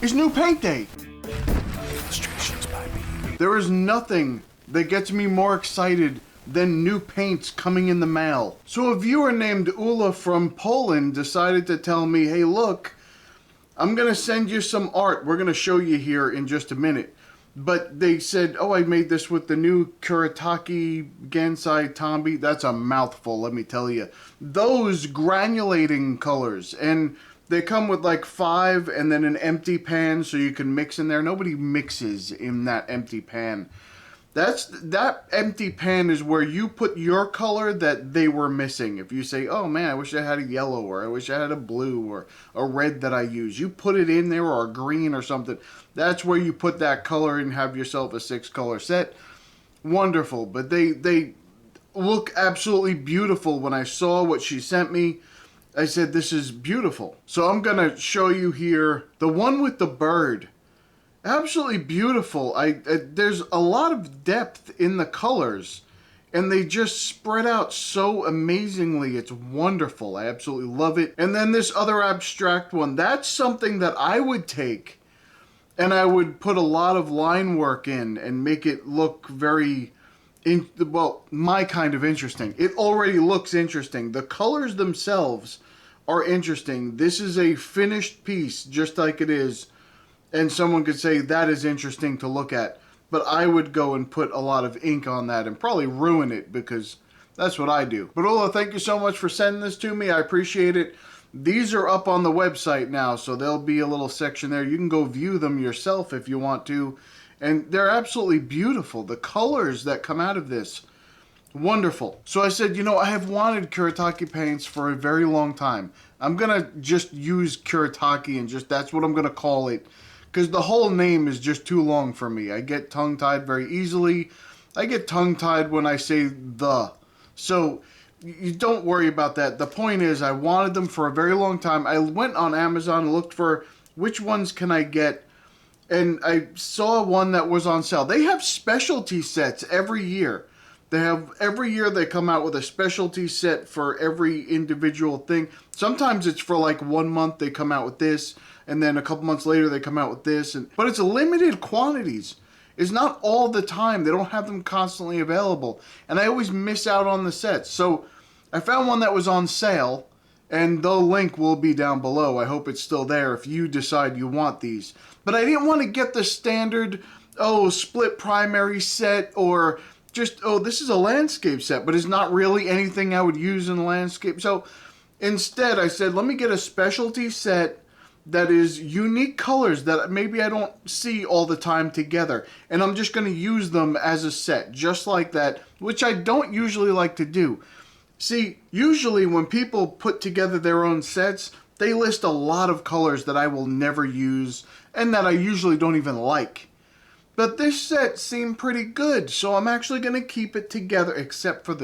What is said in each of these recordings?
is new paint day. Illustrations by me. There is nothing that gets me more excited than new paints coming in the mail. So a viewer named Ula from Poland decided to tell me, hey look, I'm gonna send you some art. We're gonna show you here in just a minute. But they said, oh, I made this with the new Kuretake Gansai Tambi. That's a mouthful, let me tell you. Those granulating colors, and they come with like 5 and then an empty pan so you can mix in there. Nobody mixes in that empty pan. That empty pan is where you put your color that they were missing. If you say, oh man, I wish I had a yellow, or I wish I had a blue, or a red that I use, you put it in there, or a green or something. That's where you put that color and have yourself a 6-color set. Wonderful. But they look absolutely beautiful. When I saw what she sent me, I said, this is beautiful. So I'm gonna show you here the one with the bird. Absolutely beautiful. There's a lot of depth in the colors, and they just spread out so amazingly. It's wonderful. I absolutely love it. And then this other abstract one, that's something that I would take and I would put a lot of line work in and make it look very, well, my kind of interesting. It already looks interesting. The colors themselves are interesting. This is a finished piece, just like it is. And someone could say that is interesting to look at, but I would go and put a lot of ink on that and probably ruin it, because that's what I do. But Ola, thank you so much for sending this to me. I appreciate it. These are up on the website now, so there'll be a little section there. You can go view them yourself if you want to. And they're absolutely beautiful. The colors that come out of this, wonderful. So I said, you know, I have wanted Kuretake paints for a very long time. I'm going to just use Kuretake and that's what I'm going to call it. Because the whole name is just too long for me. I get tongue-tied very easily. I get tongue-tied when I say the. So you don't worry about that. The point is, I wanted them for a very long time. I went on Amazon and looked for which ones can I get. And I saw one that was on sale. They have specialty sets every year. Every year they come out with a specialty set for every individual thing. Sometimes it's for like 1 month they come out with this, and then a couple months later they come out with this. But it's limited quantities. It's not all the time. They don't have them constantly available. And I always miss out on the sets. So I found one that was on sale, and the link will be down below. I hope it's still there if you decide you want these. But I didn't want to get the standard, split primary set, or just, this is a landscape set, but it's not really anything I would use in the landscape. So instead I said, let me get a specialty set that is unique colors that maybe I don't see all the time together. And I'm just going to use them as a set, just like that, which I don't usually like to do. See, usually when people put together their own sets, they list a lot of colors that I will never use and that I usually don't even like. But this set seemed pretty good, so I'm actually going to keep it together, except for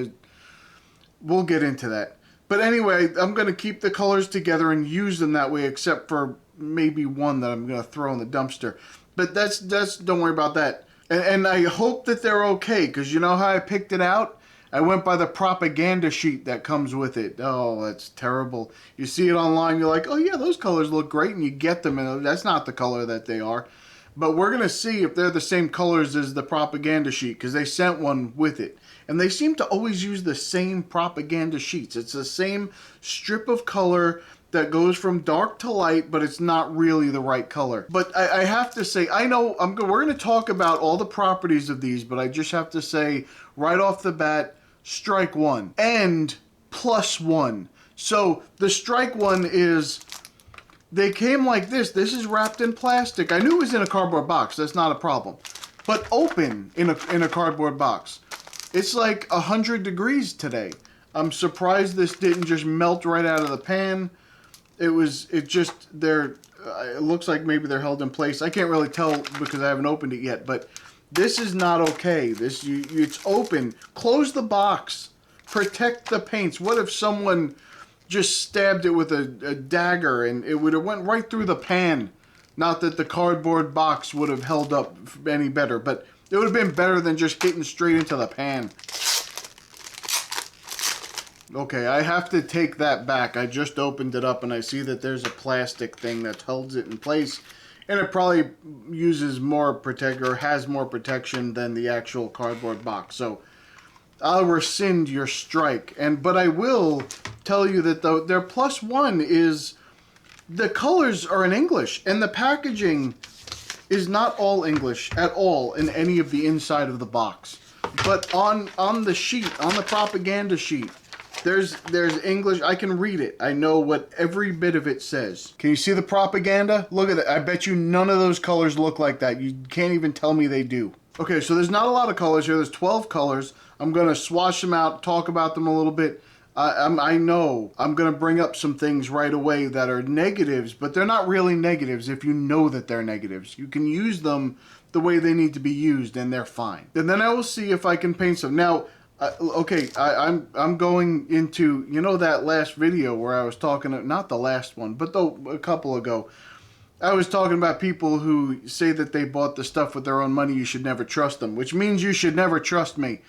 we'll get into that. But anyway, I'm going to keep the colors together and use them that way, except for maybe one that I'm going to throw in the dumpster. But that's don't worry about that. And I hope that they're okay, because you know how I picked it out? I went by the propaganda sheet that comes with it. Oh, that's terrible. You see it online, you're like, oh yeah, those colors look great, and you get them, and that's not the color that they are. But we're going to see if they're the same colors as the propaganda sheet, because they sent one with it. And they seem to always use the same propaganda sheets. It's the same strip of color that goes from dark to light, but it's not really the right color. But I have to say, I know we're going to talk about all the properties of these, but I just have to say right off the bat, strike one and +1. So the strike one is, they came like this. This is wrapped in plastic. I knew it was in a cardboard box. That's not a problem. But open in a cardboard box. It's like 100 degrees today. I'm surprised this didn't just melt right out of the pan. It looks like maybe they're held in place. I can't really tell because I haven't opened it yet, but this is not okay. It's open. Close the box. Protect the paints. What if someone just stabbed it with a dagger and it would have went right through the pan? Not that the cardboard box would have held up any better, but it would have been better than just getting straight into the pan. Okay, I have to take that back. I just opened it up and I see that there's a plastic thing that holds it in place. And it probably uses more protect or has more protection than the actual cardboard box. So I'll rescind your strike. But I will tell you that their plus one is the colors are in English, and the packaging is not all English at all in any of the inside of the box. But on the sheet, on the propaganda sheet, there's English. I can read it. I know what every bit of it says. Can you see the propaganda? Look at it. I bet you none of those colors look like that. You can't even tell me they do. Okay, so there's not a lot of colors here. There's 12 colors. I'm going to swatch them out, talk about them a little bit. I know I'm going to bring up some things right away that are negatives, but they're not really negatives if you know that they're negatives. You can use them the way they need to be used, and they're fine. And then I will see if I can paint some. Now, okay, I'm going into, you know, that last video where I was talking, not the last one, but a couple ago, I was talking about people who say that they bought the stuff with their own money. You should never trust them, which means you should never trust me.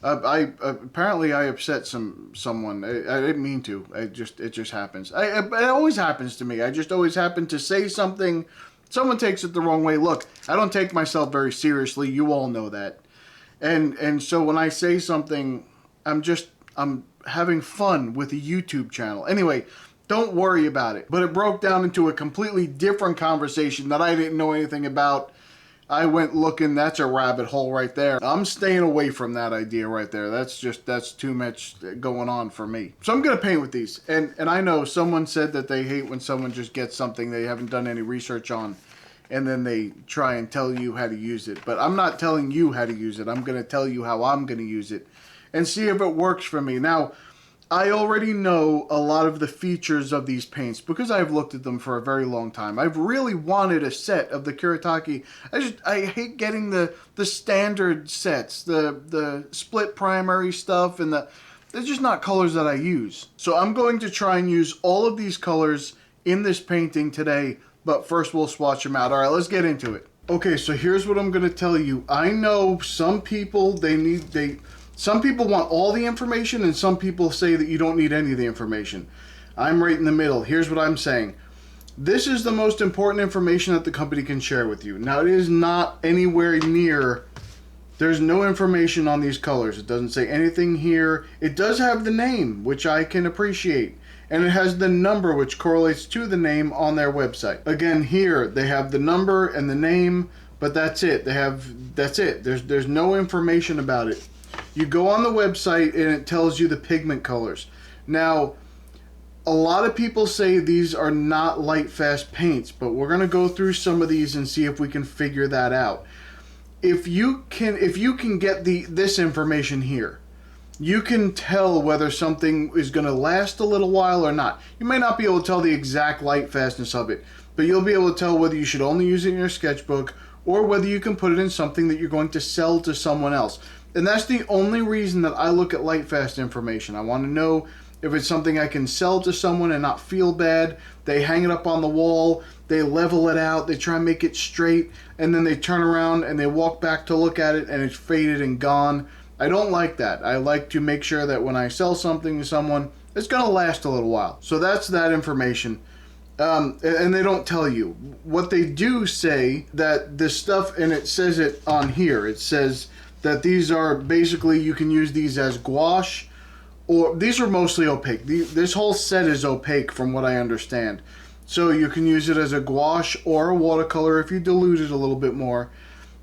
Apparently I upset someone. I didn't mean to. It just happens. It always happens to me. I just always happen to say something. Someone takes it the wrong way. Look, I don't take myself very seriously. You all know that. And so when I say something, I'm having fun with a YouTube channel. Anyway, don't worry about it. But it broke down into a completely different conversation that I didn't know anything about. I went looking. That's a rabbit hole right there. I'm staying away from that idea right there. That's too much going on for me. So I'm going to paint with these. And I know someone said that they hate when someone just gets something they haven't done any research on, and then they try and tell you how to use it. But I'm not telling you how to use it. I'm going to tell you how I'm going to use it and see if it works for me. Now, I already know a lot of the features of these paints because I've looked at them for a very long time. I've really wanted a set of the Kuretake. I hate getting the standard sets, the split primary stuff, and they're just not colors that I use. So I'm going to try and use all of these colors in this painting today, but first we'll swatch them out. All right, let's get into it. Okay, so here's what I'm going to tell you. I know some people, some people want all the information, and some people say that you don't need any of the information. I'm right in the middle. Here's what I'm saying. This is the most important information that the company can share with you. Now, it is not anywhere near, there's no information on these colors. It doesn't say anything here. It does have the name, which I can appreciate. And it has the number, which correlates to the name on their website. Again, here, they have the number and the name, but that's it. That's it. There's no information about it. You go on the website and it tells you the pigment colors. Now, a lot of people say these are not light fast paints, but we're going to go through some of these and see if we can figure that out. If you can get this information here, you can tell whether something is going to last a little while or not. You may not be able to tell the exact light fastness of it, but you'll be able to tell whether you should only use it in your sketchbook or whether you can put it in something that you're going to sell to someone else. And that's the only reason that I look at light fast information. I want to know if it's something I can sell to someone and not feel bad. They hang it up on the wall, they level it out, they try and make it straight, and then they turn around and they walk back to look at it and it's faded and gone. I don't like that. I like to make sure that when I sell something to someone, it's going to last a little while. So that's that information. And they don't tell you. What they do say that this stuff, and it says it on here, it says that these are basically, you can use these as gouache, or these are mostly opaque. This whole set is opaque from what I understand. So you can use it as a gouache or a watercolor if you dilute it a little bit more.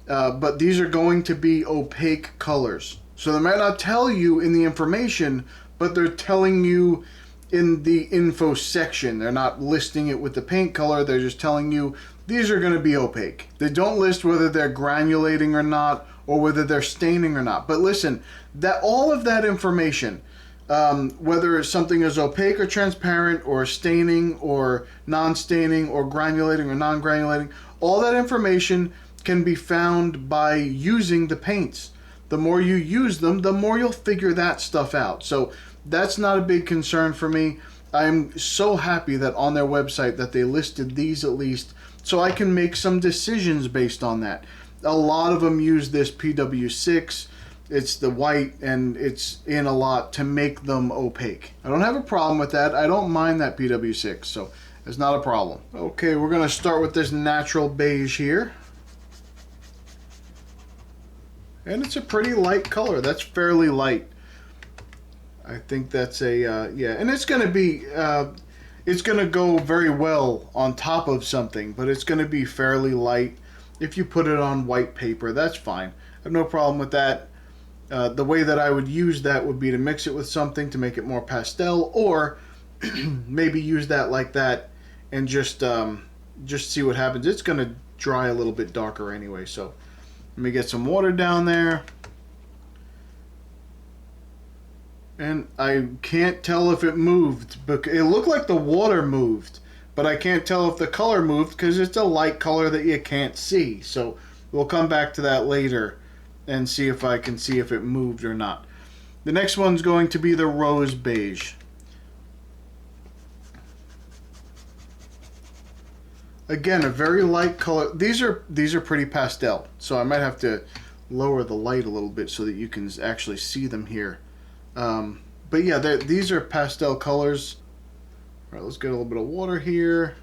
But these are going to be opaque colors. So they might not tell you in the information, but they're telling you in the info section. They're not listing it with the paint color. They're just telling you these are going to be opaque. They don't list whether they're granulating or not, or whether they're staining or not. But listen, that all of that information, whether something is opaque or transparent, or staining or non-staining, or granulating or non-granulating, all that information can be found by using the paints. The more you use them, the more you'll figure that stuff out. So that's not a big concern for me. I'm so happy that on their website that they listed these at least, so I can make some decisions based on that. A lot of them use this PW6. It's the white, and it's in a lot to make them opaque. I don't have a problem with that. I don't mind that PW6. So It's not a problem. Okay, we're gonna start with this natural beige here. And it's a pretty light color. That's fairly light. I think that's a, yeah, and it's gonna be, it's gonna go very well on top of something, but it's gonna be fairly light. If you put it on white paper, that's fine. I have no problem with that. The way that I would use that would be to mix it with something to make it more pastel, or maybe use that like that and just see what happens. It's gonna dry a little bit darker anyway, so let me get some water down there. And I can't tell if it moved, but it looked like the water moved, but I can't tell if the color moved because it's a light color that you can't see. So we'll come back to that later and see if I can see if it moved or not. The next one's going to be the rose beige. Again, a very light color. These are pretty pastel, so I might have to lower the light a little bit so that you can actually see them here. But yeah, these are pastel colors. All right, let's get a little bit of water here.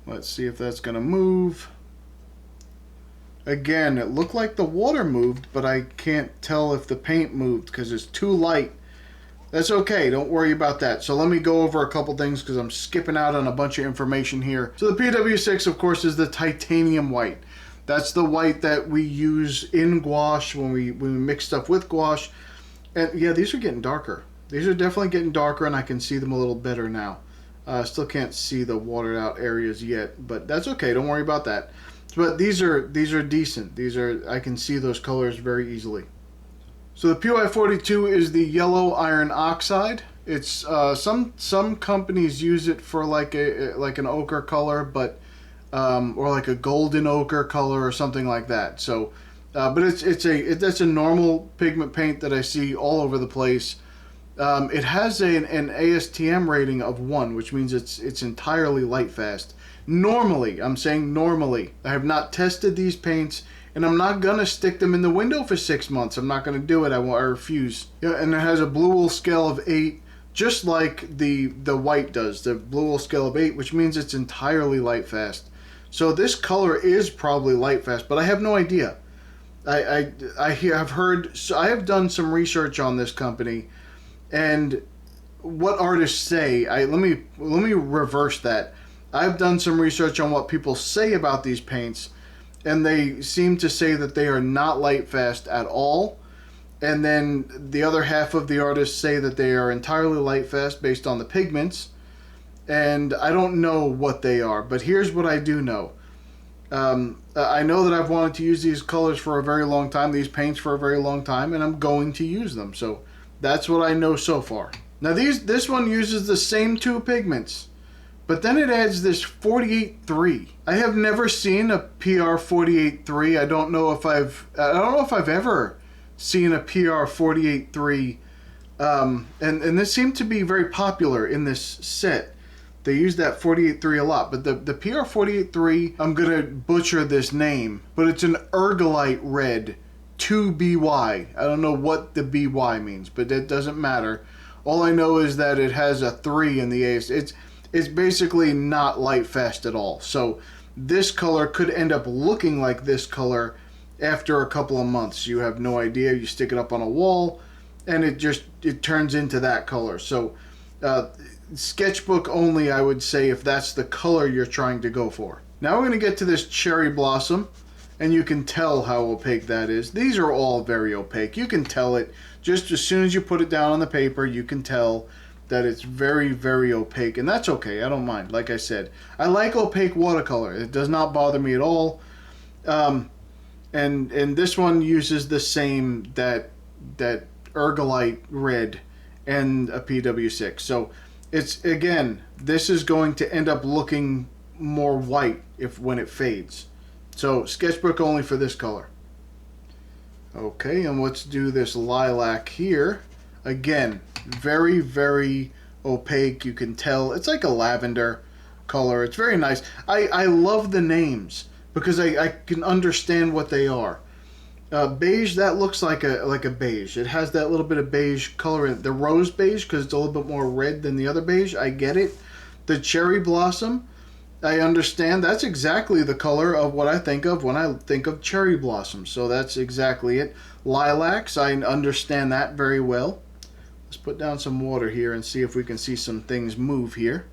Let's see if that's gonna move. Again, it looked like the water moved, but I can't tell if the paint moved because it's too light. That's okay, don't worry about that. So let me go over a couple things because I'm skipping out on a bunch of information here. So the PW6, of course, is the titanium white. That's the white that we use in gouache when we mix stuff with gouache. And yeah, these are getting darker. These are definitely getting darker, and I can see them a little better now. Still can't see the watered out areas yet, but that's okay. Don't worry about that. But these are decent. I can see those colors very easily. So the PY42 is the yellow iron oxide. It's some companies use it for like an ochre color, but or like a golden ochre color or something like that. So, but that's a normal pigment paint that I see all over the place. It has an ASTM rating of 1, which means it's entirely light fast. Normally, I'm saying normally, I have not tested these paints, and I'm not gonna stick them in the window for 6 months. I'm not gonna do it. I refuse. Yeah, and it has a blue wool scale of 8, just like the white does. The blue wool scale of 8, which means it's entirely light fast. So this color is probably light fast, but I have no idea. I have heard. So I have done some research on this company, and what artists say. Let me reverse that. I've done some research on what people say about these paints, and they seem to say that they are not light fast at all. And then the other half of the artists say that they are entirely light fast based on the pigments. And I don't know what they are, but here's what I do know. I know that I've wanted to use these colors for a very long time, these paints for a very long time, and I'm going to use them. So that's what I know so far. Now this one uses the same 2 pigments, but then it adds this 48.3. I have never seen a PR 48.3. I don't know if I've ever seen a PR 48.3. And this seemed to be very popular in this set. They use that 48.3 a lot, but the PR 48.3, I'm gonna butcher this name, but it's an Ergolite red 2BY. I don't know what the BY means, but that doesn't matter. All I know is that it has a 3 in the AS. It's basically not light fast at all. So this color could end up looking like this color after a couple of months. You have no idea. You stick it up on a wall, and it turns into that color. So sketchbook only, I would say, if that's the color you're trying to go for. Now we're going to get to this cherry blossom, and you can tell how opaque that is. These are all very opaque. You can tell it just as soon as you put it down on the paper. You can tell that it's very, very opaque, and that's okay. I don't mind. Like I said, I like opaque watercolor. It does not bother me at all. And this one uses the same that Ergolite red and a PW6. So it's, again, this is going to end up looking more white when it fades. So sketchbook only for this color. Okay, and let's do this lilac here. Again, very, very opaque. You can tell it's like a lavender color. It's very nice. I love the names because I can understand what they are. Beige, that looks like a beige. It has that little bit of beige color in it. The rose beige, because it's a little bit more red than the other beige. I get it. The cherry blossom, I understand that's exactly the color of what I think of when I think of cherry blossom. So that's exactly it. Lilacs, I understand that very well. Let's put down some water here and see if we can see some things move here.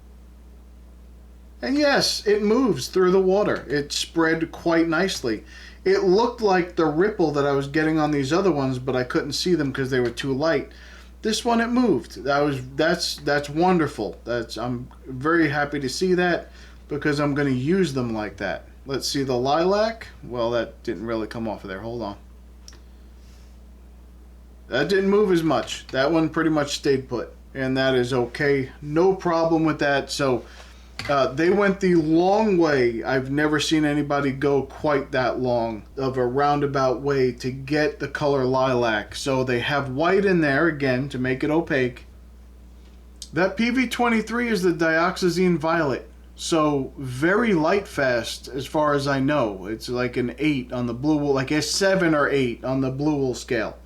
And yes, it moves through the water. It spread quite nicely. It looked like the ripple that I was getting on these other ones, but I couldn't see them because they were too light. This one, it moved. That's wonderful. I'm very happy to see that because I'm going to use them like that. Let's see the lilac. Well, that didn't really come off of there. Hold on. That didn't move as much. That one pretty much stayed put, and that is okay. No problem with that. So they went the long way. I've never seen anybody go quite that long of a roundabout way to get the color lilac. So they have white in there again to make it opaque. That PV23 is the dioxazine violet. So very light fast as far as I know. It's like an 8 on the blue wool, like a 7 or 8 on the blue wool scale.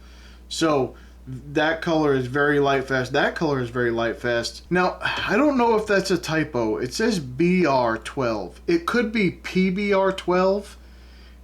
So that color is very light fast. That color is very light fast. Now, I don't know if that's a typo. It says BR12. It could be PBR12.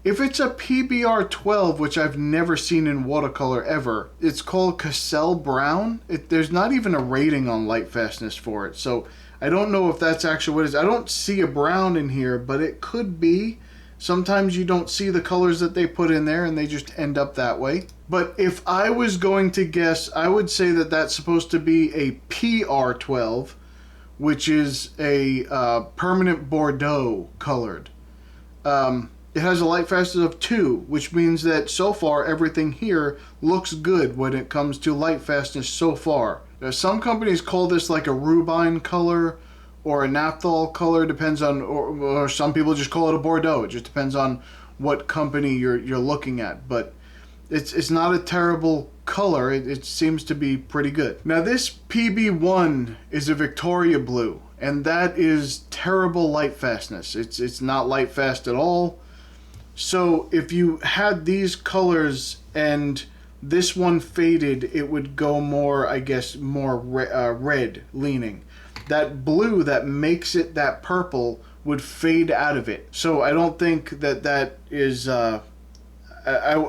If it's a PBR12, which I've never seen in watercolor ever, it's called Cassell Brown. There's not even a rating on light fastness for it. So I don't know if that's actually what it is. I don't see a brown in here, but it could be. Sometimes you don't see the colors that they put in there and they just end up that way. But if I was going to guess, I would say that that's supposed to be a PR12, which is a permanent Bordeaux colored. It has a light fastness of 2, which means that so far everything here looks good when it comes to light fastness so far. Now, some companies call this like a rubine color or a naphthol color, depends on, or some people just call it a Bordeaux. It just depends on what company you're looking at. But it's not a terrible color. It seems to be pretty good. Now this PB1 is a Victoria blue, and that is terrible light fastness. It's not light fast at all. So if you had these colors and this one faded, it would go more, I guess, more red leaning. That blue that makes it that purple would fade out of it. So I don't think that is, I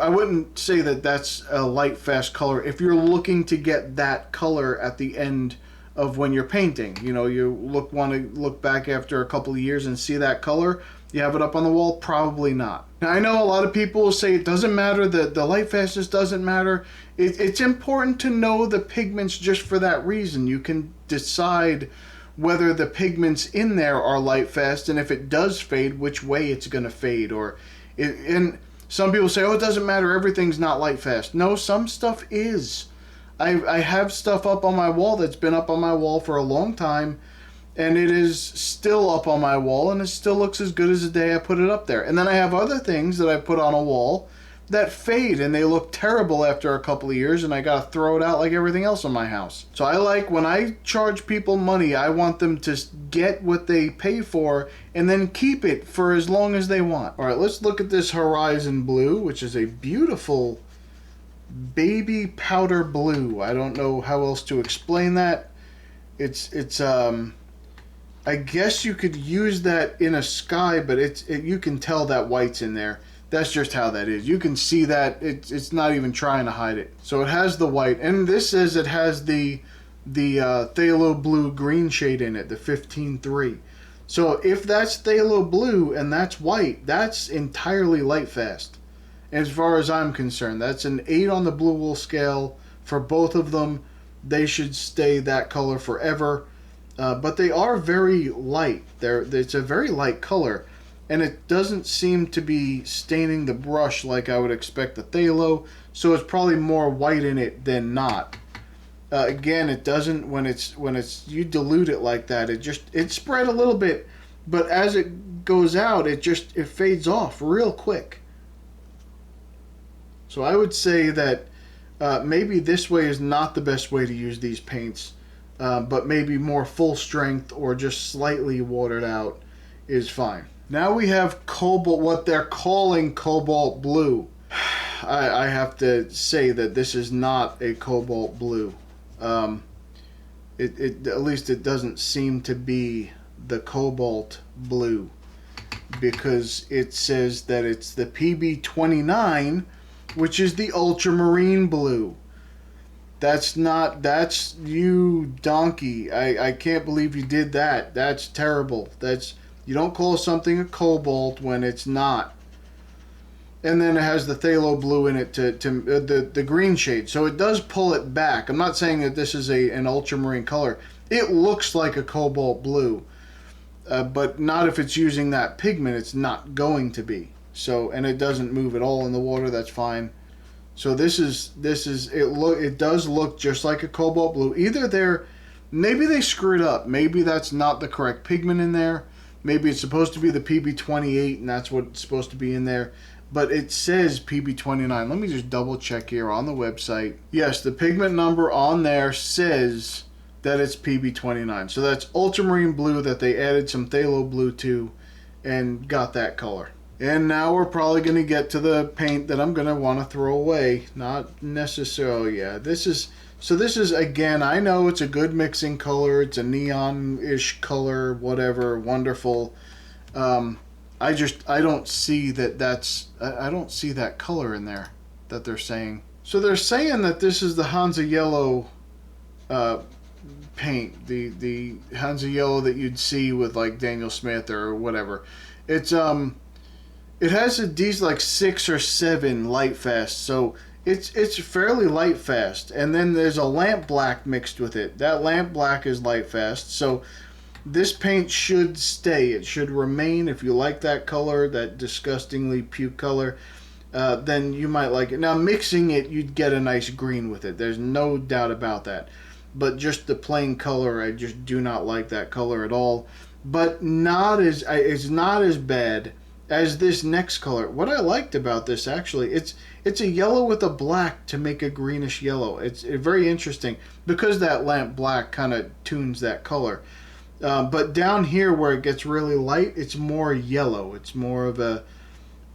wouldn't say that that's a light fast color. If you're looking to get that color at the end of when you're painting, you know, you want to look back after a couple of years and see that color, you have it up on the wall? Probably not. Now, I know a lot of people will say it doesn't matter, the light fastness doesn't matter. It's important to know the pigments just for that reason. You can decide whether the pigments in there are light fast, and if it does fade, which way it's going to fade. And some people say, oh, it doesn't matter, everything's not light fast. No, some stuff is. I have stuff up on my wall that's been up on my wall for a long time, and it is still up on my wall, and it still looks as good as the day I put it up there. And then I have other things that I put on a wall that fade, and they look terrible after a couple of years, and I gotta throw it out like everything else in my house. So I like, when I charge people money, I want them to get what they pay for and then keep it for as long as they want. All right, let's look at this Horizon Blue, which is a beautiful baby powder blue. I don't know how else to explain that. It's I guess you could use that in a sky, but you can tell that white's in there. That's just how that is. You can see that it's not even trying to hide it. So it has the white, and this says it has the phthalo blue green shade in it, the 15-3. So if that's phthalo blue and that's white, that's entirely light fast. As far as I'm concerned, that's an 8 on the blue wool scale for both of them. They should stay that color forever. But they are very light. It's a very light color, and it doesn't seem to be staining the brush like I would expect the phthalo, so it's probably more white in it than not. Again, it doesn't, when you dilute it like that, it spread a little bit, but as it goes out, it fades off real quick. So I would say that maybe this way is not the best way to use these paints. But maybe more full strength or just slightly watered out is fine. Now we have cobalt, what they're calling cobalt blue. I have to say that this is not a cobalt blue. At least it doesn't seem to be the cobalt blue, because it says that it's the PB29, which is the ultramarine blue. That's you donkey. I can't believe you did that. That's terrible. You don't call something a cobalt when it's not. And then it has the phthalo blue in it to the green shade. So it does pull it back. I'm not saying that this is an ultramarine color. It looks like a cobalt blue. But not if it's using that pigment. It's not going to be. So, and it doesn't move at all in the water. That's fine. So it does look just like a cobalt blue. Either maybe they screwed up. Maybe that's not the correct pigment in there. Maybe it's supposed to be the PB28 and that's what's supposed to be in there. But it says PB29. Let me just double check here on the website. Yes, the pigment number on there says that it's PB29. So that's ultramarine blue that they added some phthalo blue to and got that color. And now we're probably going to get to the paint that I'm going to want to throw away. Not necessarily, yeah. This is, again, I know it's a good mixing color. It's a neon-ish color, whatever, wonderful. I don't see I don't see that color in there that they're saying. So they're saying that this is the Hansa Yellow paint. The Hansa Yellow that you'd see with like Daniel Smith or whatever. It has a D's like 6 or 7 light fast, so it's fairly light fast. And then there's a lamp black mixed with it. That lamp black is light fast, so this paint should stay. It should remain. If you like that color, that disgustingly puke color, then you might like it. Now mixing it, you'd get a nice green with it. There's no doubt about that. But just the plain color, I just do not like that color at all. But it's not as bad as this next color. What I liked about this, actually, it's a yellow with a black to make a greenish yellow. It's very interesting because that lamp black kind of tunes that color. But down here where it gets really light, it's more yellow. It's more of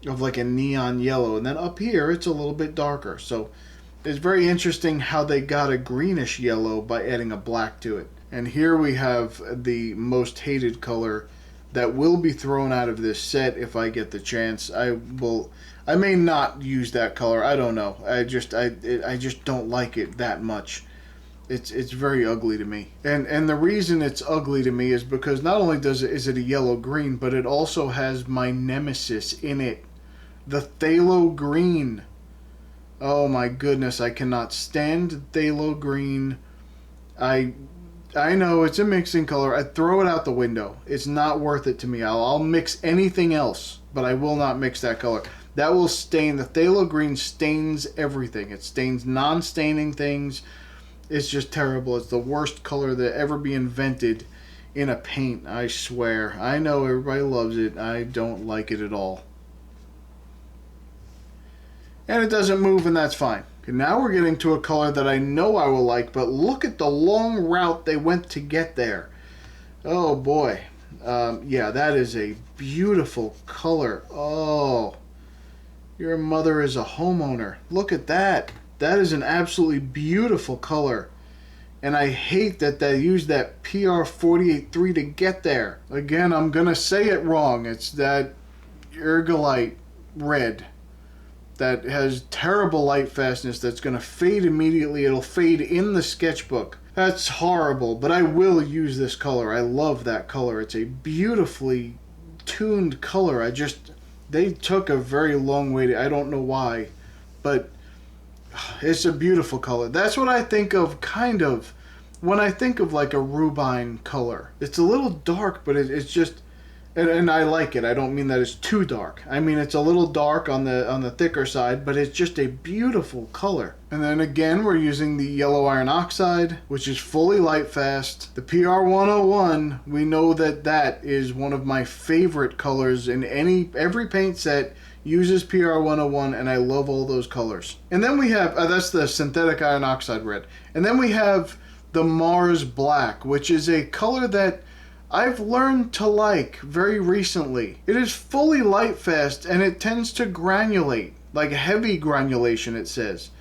like a neon yellow. And then up here, it's a little bit darker. So it's very interesting how they got a greenish yellow by adding a black to it. And here we have the most hated color that will be thrown out of this set if I get the chance. I may not use that color. I don't know. I just don't like it that much. It's very ugly to me. And the reason it's ugly to me is because not only is it a yellow green, but it also has my nemesis in it, the phthalo green. Oh my goodness, I cannot stand phthalo green. I know it's a mixing color. I throw it out the window. It's not worth it to me. I'll mix anything else, but I will not mix that color. That will stain. The phthalo green stains everything. It stains non-staining things. It's just terrible. It's the worst color that ever be invented in a paint, I swear. I know everybody loves it. I don't like it at all. And it doesn't move, and that's fine. Now we're getting to a color that I know I will like, but look at the long route they went to get there. Oh boy. Yeah, that is a beautiful color. Oh, your mother is a homeowner. Look at that. That is an absolutely beautiful color. And I hate that they used that PR483 to get there. Again, I'm going to say it wrong. It's that Urgalite red that has terrible light fastness that's going to fade immediately. It'll fade in the sketchbook. That's horrible, but I will use this color. I love that color. It's a beautifully tuned color. They took a very long way I don't know why, but it's a beautiful color. That's what I think of kind of when I think of like a rubine color. It's a little dark, but it's just, and I like it. I don't mean that it's too dark. I mean it's a little dark on the thicker side, but it's just a beautiful color. And then again, we're using the yellow iron oxide, which is fully light fast. The PR101, we know that is one of my favorite colors in every paint set. Uses PR101, and I love all those colors. And then we have, that's the synthetic iron oxide red. And then we have the Mars Black, which is a color that I've learned to like very recently. It is fully light fast, and it tends to granulate, like heavy granulation it says.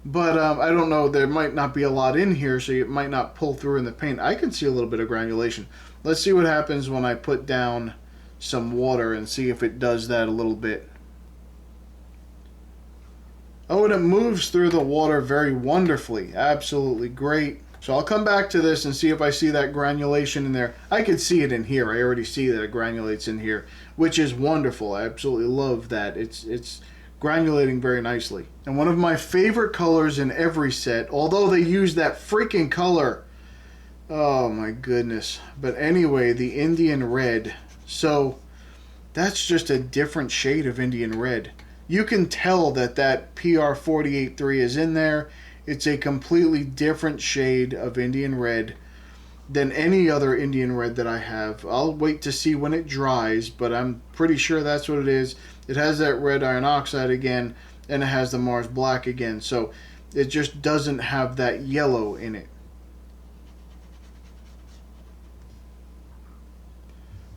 But I don't know, there might not be a lot in here, so it might not pull through in the paint. I can see a little bit of granulation. Let's see what happens when I put down some water and see if it does that a little bit. Oh, and it moves through the water very wonderfully. Absolutely great. So I'll come back to this and see if I see that granulation in there. I can see it in here. I already see that it granulates in here, which is wonderful. I absolutely love that. It's granulating very nicely. And one of my favorite colors in every set, although they use that freaking color. Oh my goodness. But anyway, the Indian red. So that's just a different shade of Indian red. You can tell that that PR483 is in there. It's a completely different shade of Indian red than any other Indian red that I have. I'll wait to see when it dries, but I'm pretty sure that's what it is. It has that red iron oxide again, and it has the Mars black again. So it just doesn't have that yellow in it.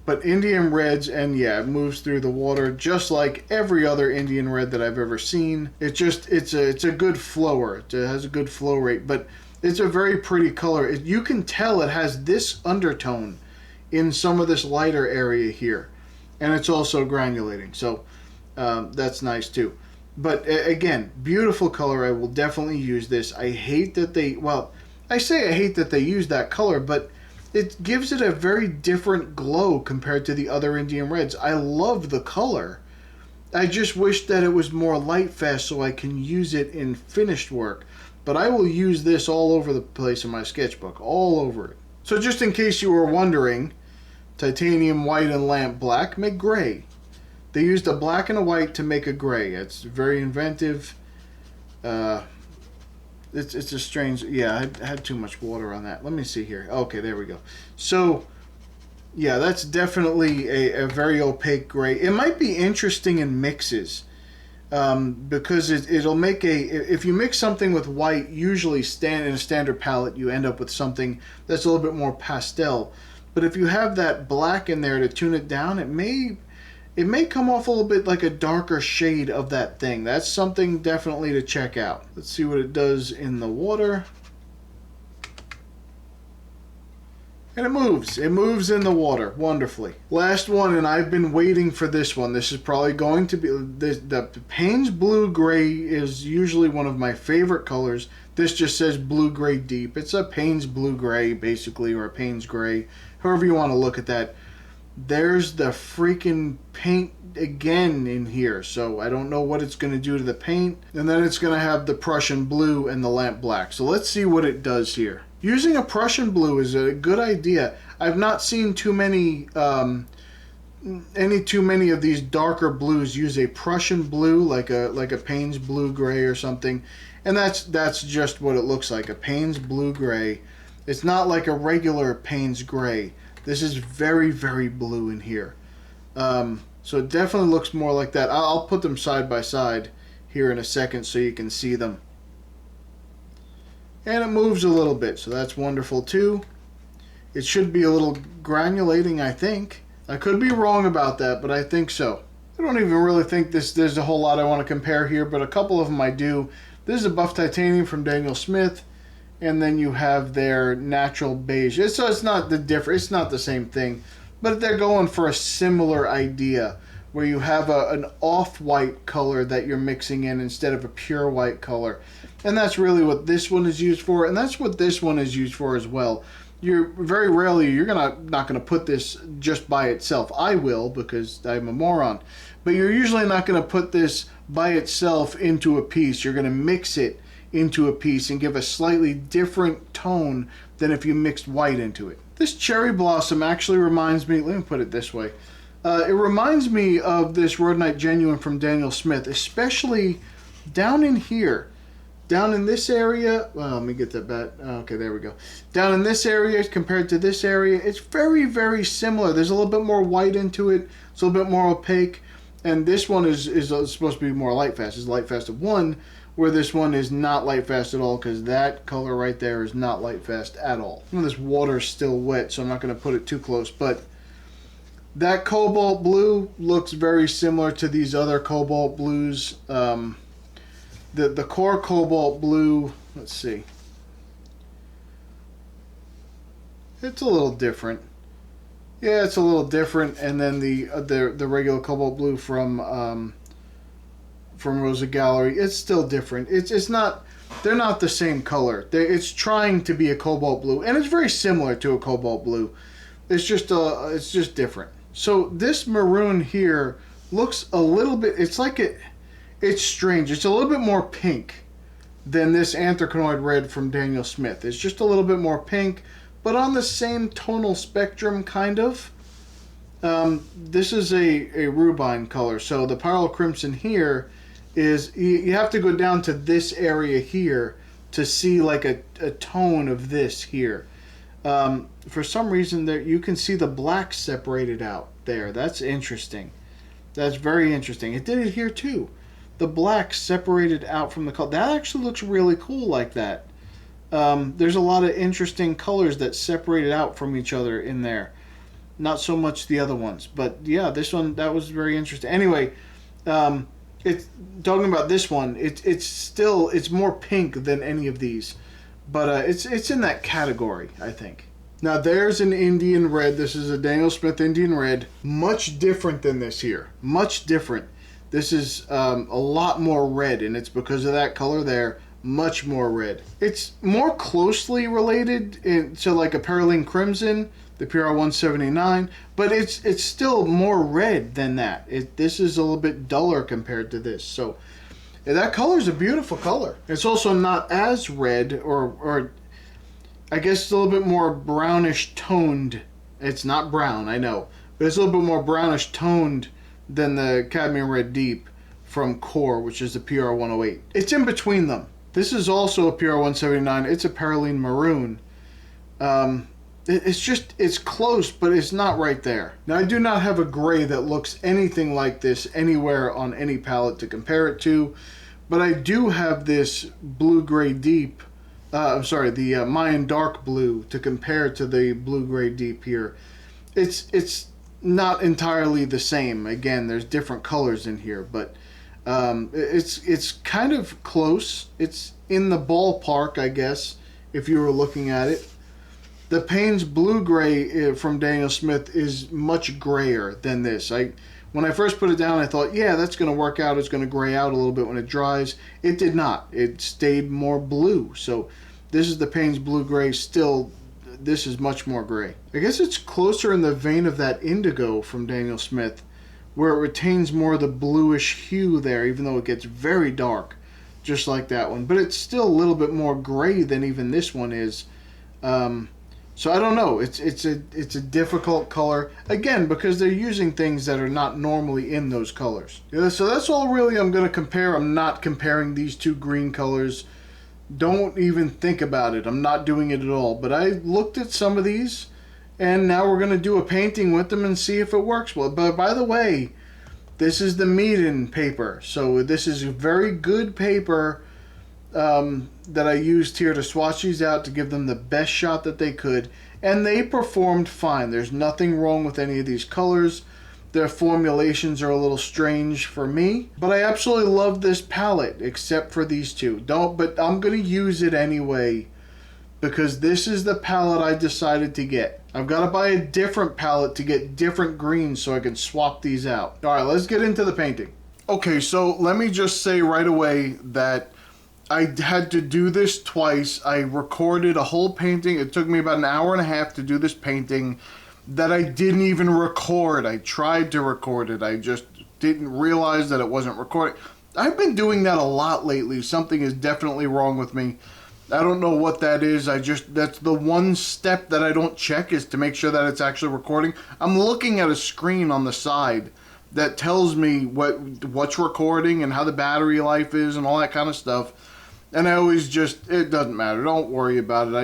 But Indian reds, and yeah, it moves through the water just like every other Indian red that I've ever seen. It's a good flower. It has a good flow rate, but it's a very pretty color. You can tell it has this undertone in some of this lighter area here, and it's also granulating. So that's nice too. But again, beautiful color. I will definitely use this. I hate that they, well, I say I hate that they use that color, but it gives it a very different glow compared to the other Indian reds. I love the color. I just wish that it was more light fast so I can use it in finished work. But I will use this all over the place in my sketchbook, all over it. So just in case you were wondering, titanium white and lamp black make gray. They used a black and a white to make a gray. It's very inventive. It's a strange, yeah, I had too much water on that. Let me see here. Okay, there we go. So, yeah, that's definitely a very opaque gray. It might be interesting in mixes because it'll make if you mix something with white, usually in a standard palette, you end up with something that's a little bit more pastel. But if you have that black in there to tune it down, it may come off a little bit like a darker shade of that thing. That's something definitely to check out. Let's see what it does in the water. And it moves. It moves in the water wonderfully. Last one, and I've been waiting for this one. This is probably going to be... The Payne's Blue Gray is usually one of my favorite colors. This just says Blue Gray Deep. It's a Payne's Blue Gray, basically, or a Payne's Gray. However you want to look at that. There's the freaking paint again in here, so I don't know what it's going to do to the paint. And then it's going to have the Prussian blue and the lamp black. So let's see what it does here. Using a Prussian blue is a good idea. I've not seen too many of these darker blues use a Prussian blue, like a Payne's Blue Gray or something. And that's just what it looks like, a Payne's Blue Gray. It's not like a regular Payne's Gray. This is very, very blue in here. So it definitely looks more like that. I'll put them side by side here in a second so you can see them. And it moves a little bit, so that's wonderful too. It should be a little granulating, I think. I could be wrong about that, but I think so. I don't even really think there's a whole lot I want to compare here, but a couple of them I do. This is a buff titanium from Daniel Smith. And then you have their natural beige. So it's not it's not the same thing, but they're going for a similar idea where you have an off-white color that you're mixing in instead of a pure white color. And that's really what this one is used for, and that's what this one is used for as well. You're very rarely, you're not gonna put this just by itself. I will, because I'm a moron. But you're usually not gonna put this by itself into a piece. You're gonna mix it into a piece and give a slightly different tone than if you mixed white into it. This cherry blossom actually reminds me, let me put it this way, it reminds me of this Rhodonite Genuine from Daniel Smith, especially down in here. Down in this area, well, let me get that back. Okay, there we go. Down in this area compared to this area, it's very, very similar. There's a little bit more white into it. It's a little bit more opaque. And this one is supposed to be more light fast. It's light fast of 1, where this one is not light fast at all, because that color right there is not light fast at all. And this water is still wet, so I'm not going to put it too close, but that cobalt blue looks very similar to these other cobalt blues. The core cobalt blue, let's see, it's a little different. Yeah, it's a little different. And then the regular cobalt blue from Rosa Gallery, it's still different. It's not. They're not the same color. It's trying to be a cobalt blue, and it's very similar to a cobalt blue. It's just different. So this maroon here looks a little bit. It's strange. It's a little bit more pink than this anthraquinoid red from Daniel Smith. It's just a little bit more pink, but on the same tonal spectrum, kind of. This is a rubine color. So the Pyrrole Crimson here is, you have to go down to this area here to see like a tone of this here. For some reason there you can see the black separated out there. That's interesting. That's very interesting. It did it here too. The black separated out from the color. That actually looks really cool like that. There's a lot of interesting colors that separated out from each other in there. Not so much the other ones, but yeah, this one, that was very interesting. Anyway, it's talking about this one. It's more pink than any of these, but it's in that category, I think. Now there's an Indian red. This is a Daniel Smith Indian red. Much different than this here. Much different. This is a lot more red, and it's because of that color there. Much more red. It's more closely related to like a Perylene Crimson, the PR 179, but it's still more red than that. This is a little bit duller compared to this. So that color is a beautiful color. It's also not as red, or I guess it's a little bit more brownish toned. It's not brown, I know, but it's a little bit more brownish toned than the Cadmium Red Deep from Core, which is the PR 108. It's in between them. This is also a PR 179. It's a Perylene Maroon. It's close, but it's not right there. Now, I do not have a gray that looks anything like this anywhere on any palette to compare it to, but I do have this blue-gray deep, the Mayan dark blue to compare to the blue-gray deep here. It's not entirely the same. Again, there's different colors in here, but it's kind of close. It's in the ballpark, I guess, if you were looking at it. The Payne's blue-gray from Daniel Smith is much grayer than this. When I first put it down, I thought, yeah, that's going to work out. It's going to gray out a little bit when it dries. It did not. It stayed more blue. So this is the Payne's blue-gray. Still, this is much more gray. I guess it's closer in the vein of that indigo from Daniel Smith, where it retains more of the bluish hue there, even though it gets very dark, just like that one. But it's still a little bit more gray than even this one is. So I don't know. It's a difficult color, again, because they're using things that are not normally in those colors. Yeah, so that's all really I'm going to compare. I'm not comparing these two green colors. Don't even think about it. I'm not doing it at all. But I looked at some of these, and now we're going to do a painting with them and see if it works well. But by the way, this is the Meaden paper. So this is a very good paper that I used here to swatch these out to give them the best shot that they could. And they performed fine. There's nothing wrong with any of these colors. Their formulations are a little strange for me. But I absolutely love this palette, except for these two. But I'm going to use it anyway, because this is the palette I decided to get. I've got to buy a different palette to get different greens so I can swap these out. Alright, let's get into the painting. Okay, so let me just say right away that I had to do this twice. I recorded a whole painting. It took me about an hour and a half to do this painting that I didn't even record. I tried to record it. I just didn't realize that it wasn't recording. I've been doing that a lot lately. Something is definitely wrong with me. I don't know what that is. That's the one step that I don't check, is to make sure that it's actually recording. I'm looking at a screen on the side that tells me what's recording and how the battery life is and all that kind of stuff. And I always it doesn't matter. Don't worry about it. I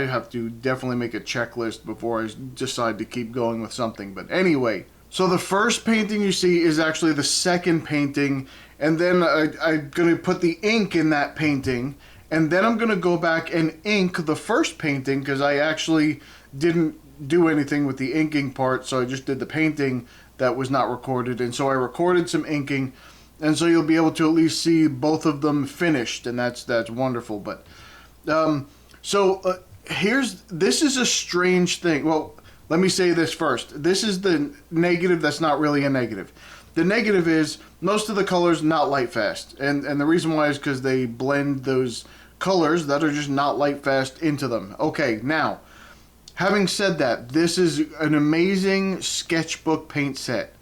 have to definitely make a checklist before I decide to keep going with something. But anyway, so the first painting you see is actually the second painting. And then I'm going to put the ink in that painting. And then I'm going to go back and ink the first painting, because I actually didn't do anything with the inking part. So I just did the painting that was not recorded. And so I recorded some inking. And so you'll be able to at least see both of them finished, and that's wonderful. But this is a strange thing. Well, let me say this first. This is the negative that's not really a negative. The negative is most of the colors not light fast. And the reason why is because they blend those colors that are just not light fast into them. Okay, now, having said that, this is an amazing sketchbook paint set.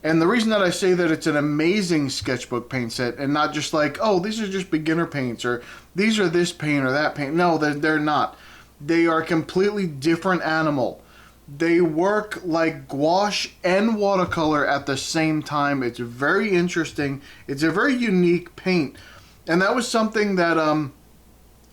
And the reason that I say that it's an amazing sketchbook paint set and not just like, oh, these are just beginner paints or these are this paint or that paint. No, they're not. They are a completely different animal. They work like gouache and watercolor at the same time. It's very interesting. It's a very unique paint. And that was something that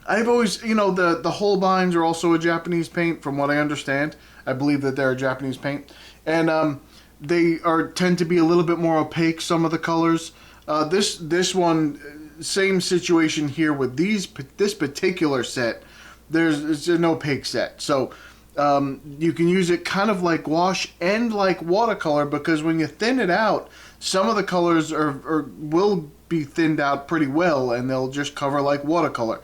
I've always, the Holbeins are also a Japanese paint from what I understand. I believe that they're a Japanese paint. And they tend to be a little bit more opaque, some of the colors. This one, same situation here with this particular set. It's an opaque set. So you can use it kind of like gouache and like watercolor, because when you thin it out, some of the colors will be thinned out pretty well and they'll just cover like watercolor.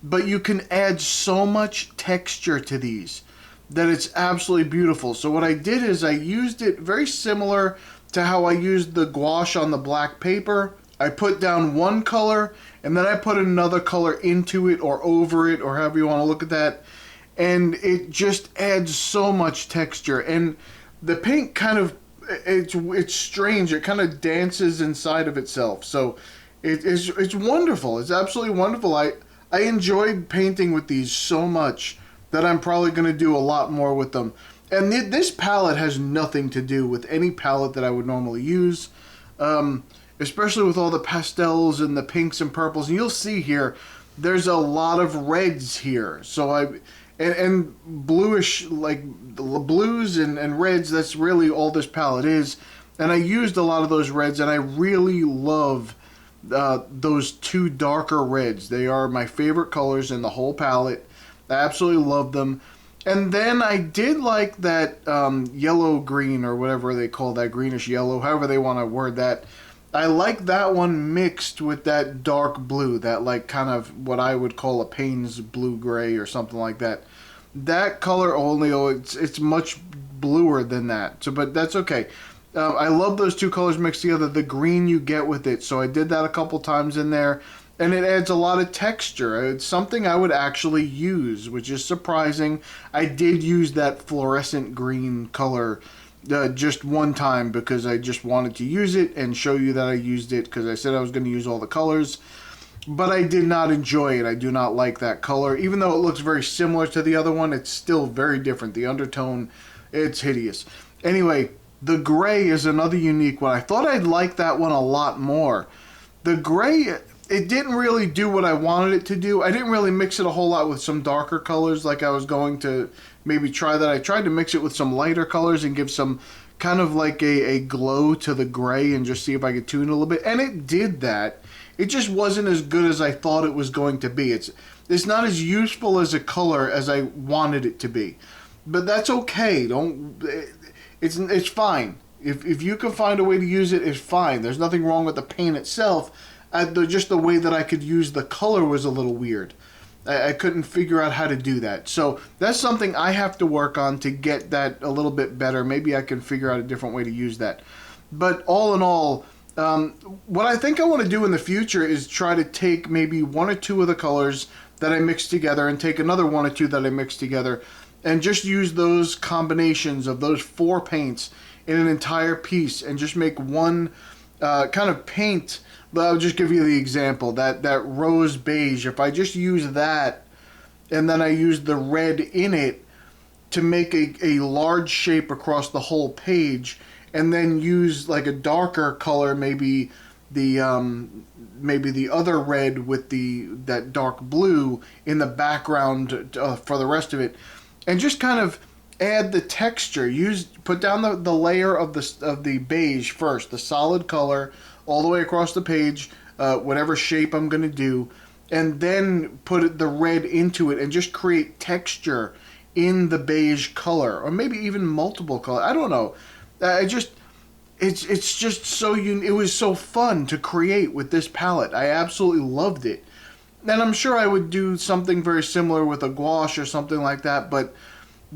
But you can add so much texture to these that it's absolutely beautiful. So what I did is I used it very similar to how I used the gouache on the black paper. I put down one color and then I put another color into it or over it, or however you want to look at that. And it just adds so much texture. And the paint kind of, it's strange. It kind of dances inside of itself. So it's wonderful. It's absolutely wonderful. I enjoyed painting with these so much that I'm probably going to do a lot more with them. And this palette has nothing to do with any palette that I would normally use, especially with all the pastels and the pinks and purples. And you'll see here, there's a lot of reds here. So and bluish, like blues and reds, that's really all this palette is. And I used a lot of those reds, and I really love those two darker reds. They are my favorite colors in the whole palette. I absolutely love them. And then I did like that yellow green, or whatever they call that, greenish yellow, however they want to word that. I like that one mixed with that dark blue, that like kind of what I would call a Payne's blue gray or something like that. That color only, it's much bluer than that. So, but that's okay. I love those two colors mixed together, the green you get with it. So I did that a couple times in there, and it adds a lot of texture. It's something I would actually use, which is surprising. I did use that fluorescent green color just one time because I just wanted to use it and show you that I used it, because I said I was going to use all the colors. But I did not enjoy it. I do not like that color. Even though it looks very similar to the other one, it's still very different. The undertone, it's hideous. Anyway, the gray is another unique one. I thought I'd like that one a lot more. The gray, it didn't really do what I wanted it to do. I didn't really mix it a whole lot with some darker colors like I was going to maybe try that. I tried to mix it with some lighter colors and give some kind of like a glow to the gray and just see if I could tune it a little bit. And it did that. It just wasn't as good as I thought it was going to be. It's not as useful as a color as I wanted it to be. But that's okay. It's fine. If you can find a way to use it, it's fine. There's nothing wrong with the paint itself. Just the way that I could use the color was a little weird. I couldn't figure out how to do that. So that's something I have to work on to get that a little bit better. Maybe I can figure out a different way to use that. But all in all, what I think I want to do in the future is try to take maybe one or two of the colors that I mix together and take another one or two that I mix together and just use those combinations of those four paints in an entire piece and just make one kind of paint. I'll just give you the example, that rose beige. If I just use that and then I use the red in it to make a large shape across the whole page, and then use like a darker color, maybe the other red with that dark blue in the background for the rest of it, and just kind of add the texture. Put down the layer of the beige first, the solid color, all the way across the page, whatever shape I'm going to do, and then put the red into it and just create texture in the beige color, or maybe even multiple color. I don't know. It's just so it was so fun to create with this palette. I absolutely loved it. And I'm sure I would do something very similar with a gouache or something like that, but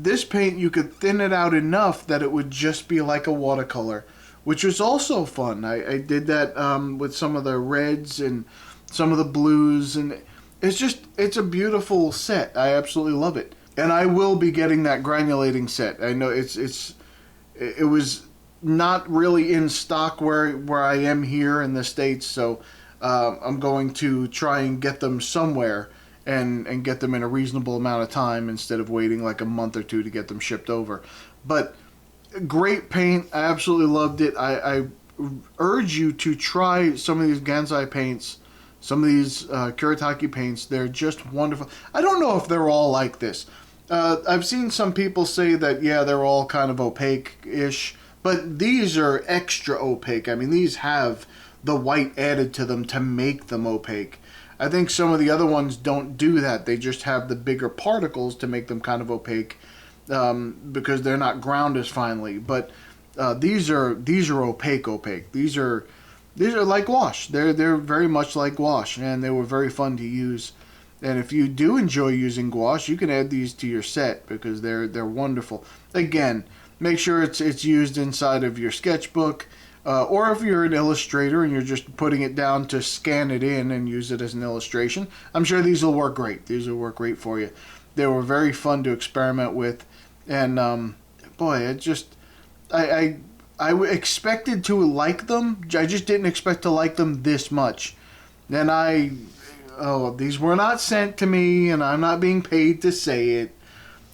this paint, you could thin it out enough that it would just be like a watercolor, which was also fun. I did that with some of the reds and some of the blues, and it's a beautiful set. I absolutely love it. And I will be getting that granulating set. I know it was not really in stock where I am here in the States, so I'm going to try and get them somewhere and get them in a reasonable amount of time instead of waiting like a month or two to get them shipped over. But great paint. I absolutely loved it. I urge you to try some of these Gansai paints, some of these Kuretake paints. They're just wonderful. I don't know if they're all like this. I've seen some people say that, yeah, they're all kind of opaque-ish, but these are extra opaque. I mean, these have the white added to them to make them opaque. I think some of the other ones don't do that. They just have the bigger particles to make them kind of opaque because they're not ground as finely. But these are opaque. These are like gouache. They're very much like gouache, and they were very fun to use. And if you do enjoy using gouache, you can add these to your set because they're wonderful. Again, make sure it's used inside of your sketchbook, or if you're an illustrator and you're just putting it down to scan it in and use it as an illustration, I'm sure these will work great. These will work great for you. They were very fun to experiment with, and boy, I expected to like them. I just didn't expect to like them this much. And these were not sent to me, and I'm not being paid to say it.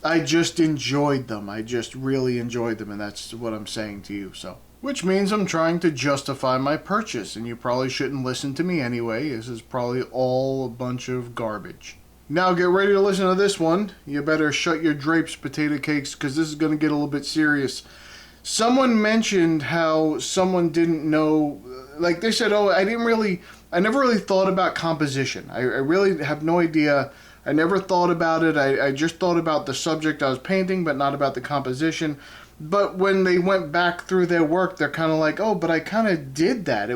I just enjoyed them. I just really enjoyed them, and that's what I'm saying to you. So, which means I'm trying to justify my purchase, and you probably shouldn't listen to me anyway. This is probably all a bunch of garbage. Now get ready to listen to this one. You better shut your drapes, potato cakes, because this is going to get a little bit serious. Someone mentioned how someone didn't know, like they said, I never really thought about composition. I really have no idea. I never thought about it. I just thought about the subject I was painting, but not about the composition. But when they went back through their work, they're kind of like, oh, but I kind of did that.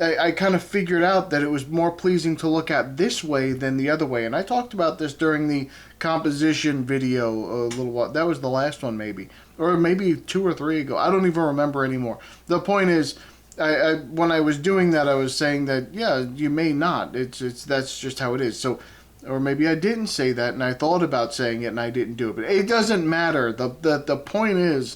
I kind of figured out that it was more pleasing to look at this way than the other way. And I talked about this during the composition video a little while. That was the last one, maybe. Or maybe 2 or 3 ago. I don't even remember anymore. The point is, when I was doing that, I was saying that, yeah, you may not. That's just how it is. So, or maybe I didn't say that, and I thought about saying it, and I didn't do it. But it doesn't matter. The point is,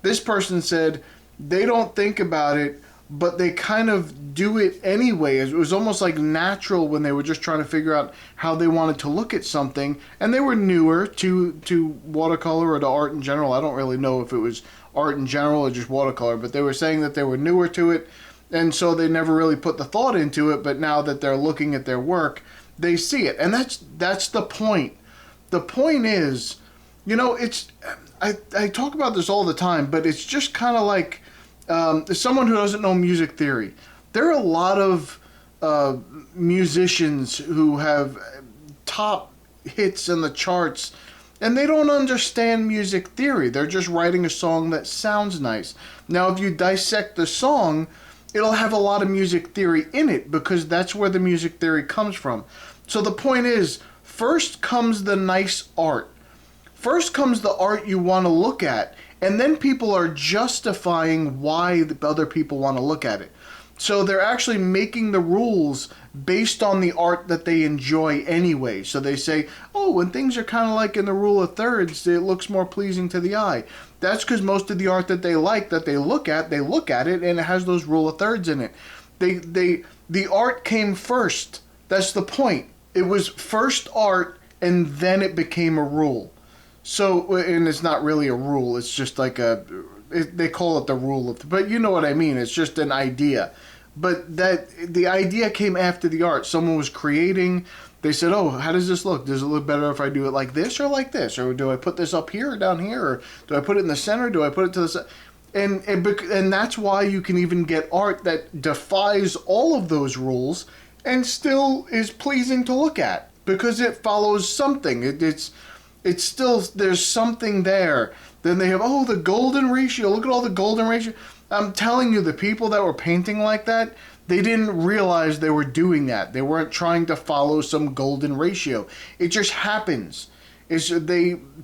this person said they don't think about it, but they kind of do it anyway. It was almost like natural when they were just trying to figure out how they wanted to look at something, and they were newer to watercolor or to art in general. I don't really know if it was art in general or just watercolor, but they were saying that they were newer to it, and so they never really put the thought into it, but now that they're looking at their work, they see it. And that's the point. The point is, I talk about this all the time, but it's just kind of like someone who doesn't know music theory. There are a lot of musicians who have top hits in the charts, and they don't understand music theory. They're just writing a song that sounds nice. Now, if you dissect the song, it'll have a lot of music theory in it because that's where the music theory comes from. So the point is, first comes the nice art. First comes the art you want to look at, and then people are justifying why the other people want to look at it. So they're actually making the rules based on the art that they enjoy anyway. So they say, oh, when things are kind of like in the rule of thirds, it looks more pleasing to the eye. That's because most of the art that they like, that they look at it, and it has those rule of thirds in it. The art came first. That's the point. It was first art, and then it became a rule. So, and it's not really a rule. It's just like they call it the rule of, but you know what I mean. It's just an idea. But the idea came after the art. Someone was creating. They said, oh, how does this look? Does it look better if I do it like this or like this? Or do I put this up here or down here? Or do I put it in the center? Do I put it to the side? And that's why you can even get art that defies all of those rules and still is pleasing to look at because it follows something. It's still, there's something there. Then they have, oh, the golden ratio. Look at all the golden ratio. I'm telling you, the people that were painting like that, they didn't realize they were doing that. They weren't trying to follow some golden ratio. It just happens.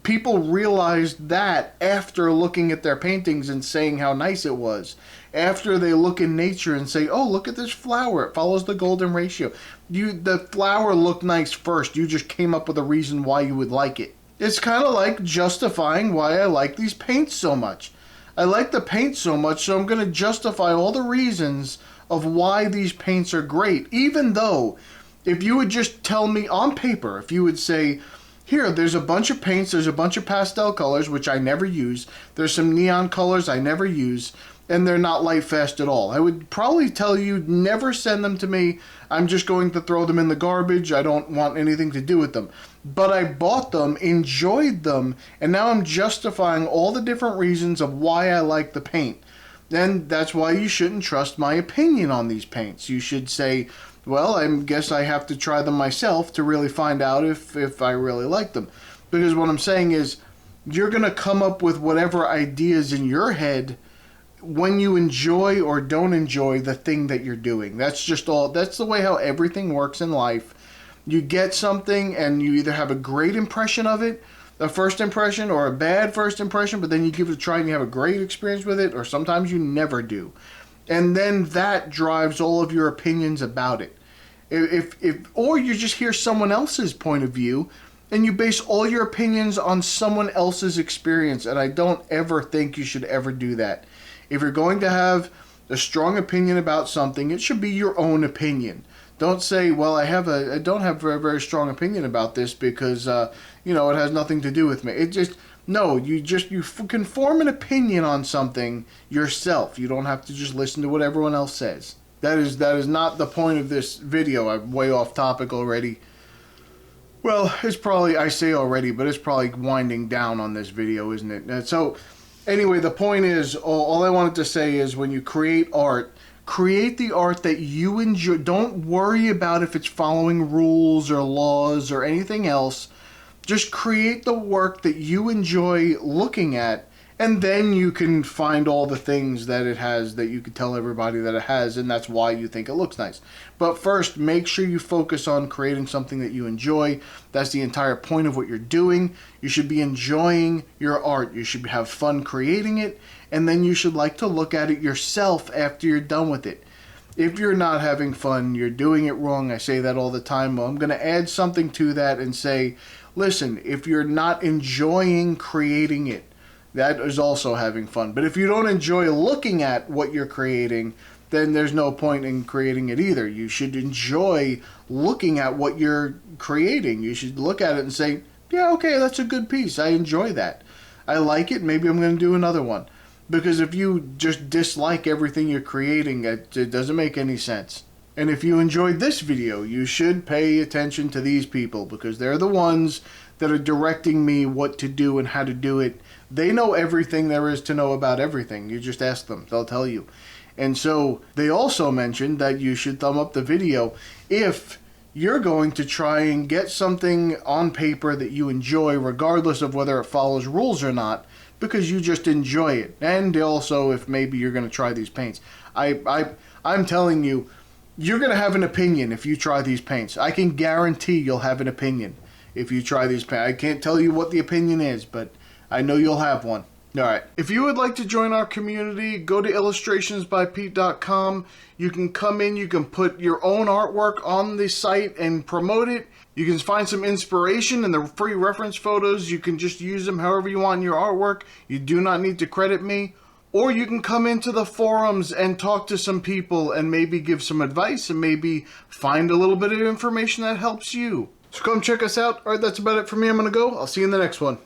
People realized that after looking at their paintings and saying how nice it was. After they look in nature and say, oh, look at this flower, it follows the golden ratio. The flower looked nice first. You just came up with a reason why you would like it. It's kind of like justifying why I like these paints so much. I like the paint so much, so I'm going to justify all the reasons of why these paints are great. Even though, if you would just tell me on paper, if you would say, here, there's a bunch of paints, there's a bunch of pastel colors, which I never use, there's some neon colors I never use, and they're not light fast at all. I would probably tell you, never send them to me. I'm just going to throw them in the garbage. I don't want anything to do with them. But I bought them, enjoyed them, and now I'm justifying all the different reasons of why I like the paint. And that's why you shouldn't trust my opinion on these paints. You should say, well, I guess I have to try them myself to really find out if I really like them. Because what I'm saying is, you're going to come up with whatever ideas in your head when you enjoy or don't enjoy the thing that you're doing. That's the way how everything works in life. You get something and you either have a great impression of it, a first impression, or a bad first impression, but then you give it a try and you have a great experience with it, or sometimes you never do. And then that drives all of your opinions about it. Or you just hear someone else's point of view and you base all your opinions on someone else's experience, and I don't ever think you should ever do that. If you're going to have a strong opinion about something, it should be your own opinion. Don't say, well, I don't have a very, very strong opinion about this because, it has nothing to do with me. You can form an opinion on something yourself. You don't have to just listen to what everyone else says. That is not the point of this video. I'm way off topic already. Well, I say already, but it's probably winding down on this video, isn't it? So, anyway, the point is, all I wanted to say is when you create art, create the art that you enjoy. Don't worry about if it's following rules or laws or anything else. Just create the work that you enjoy looking at, and then you can find all the things that it has that you can tell everybody that it has, and that's why you think it looks nice. But first, make sure you focus on creating something that you enjoy. That's the entire point of what you're doing. You should be enjoying your art. You should have fun creating it, and then you should like to look at it yourself after you're done with it. If you're not having fun, you're doing it wrong. I say that all the time. Well, I'm going to add something to that and say, listen, if you're not enjoying creating it, that is also having fun. But if you don't enjoy looking at what you're creating, then there's no point in creating it either. You should enjoy looking at what you're creating. You should look at it and say, yeah, okay, that's a good piece. I enjoy that. I like it. Maybe I'm going to do another one. Because if you just dislike everything you're creating, it doesn't make any sense. And if you enjoyed this video, you should pay attention to these people, because they're the ones that are directing me what to do and how to do it. They know everything there is to know about everything. You just ask them. They'll tell you. And so they also mentioned that you should thumb up the video if you're going to try and get something on paper that you enjoy, regardless of whether it follows rules or not, because you just enjoy it. And also if maybe you're going to try these paints. I'm telling you, you're going to have an opinion if you try these paints. I can guarantee you'll have an opinion if you try these paints. I can't tell you what the opinion is, but I know you'll have one. Alright, if you would like to join our community, go to illustrationsbypete.com. You can come in, you can put your own artwork on the site and promote it. You can find some inspiration in the free reference photos. You can just use them however you want in your artwork. You do not need to credit me. Or you can come into the forums and talk to some people and maybe give some advice and maybe find a little bit of information that helps you. So come check us out. Alright, that's about it for me. I'm going to go. I'll see you in the next one.